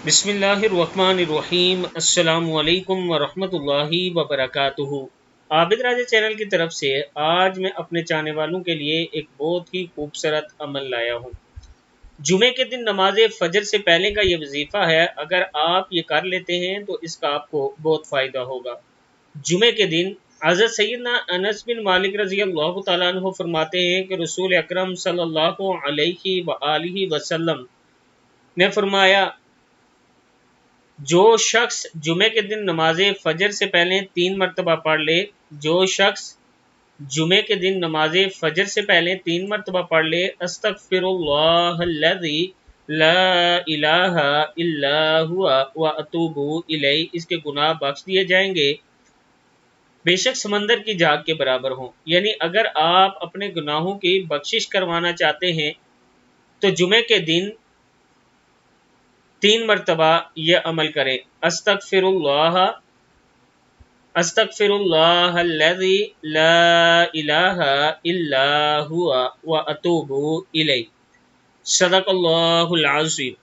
بسم اللہ الرحمن الرحیم۔ السلام علیکم ورحمۃ اللہ وبرکاتہ۔ عابد راجہ چینل کی طرف سے آج میں اپنے چاہنے والوں کے لیے ایک بہت ہی خوبصورت عمل لایا ہوں۔ جمعے کے دن نماز فجر سے پہلے کا یہ وظیفہ ہے، اگر آپ یہ کر لیتے ہیں تو اس کا آپ کو بہت فائدہ ہوگا۔ جمعے کے دن حضرت سیدنا انس بن مالک رضی اللہ تعالیٰ عنہ فرماتے ہیں کہ رسول اکرم صلی اللہ علیہ وآلہ وسلم نے فرمایا، جو شخص جمعے کے دن نماز فجر سے پہلے 3 مرتبہ پڑھ لے پڑھ لے استغفر اللہ الذی لا الہ الا هو واتوب الیہ، اس کے گناہ بخش دیے جائیں گے، بے شک سمندر کی جھاگ کے برابر ہوں۔ یعنی اگر آپ اپنے گناہوں کی بخشش کروانا چاہتے ہیں تو جمعے کے دن 3 مرتبہ یہ عمل کریں، استغفر اللہ الذی لا الہ الا هو واتوب الیہ۔ صدق اللہ العظیم۔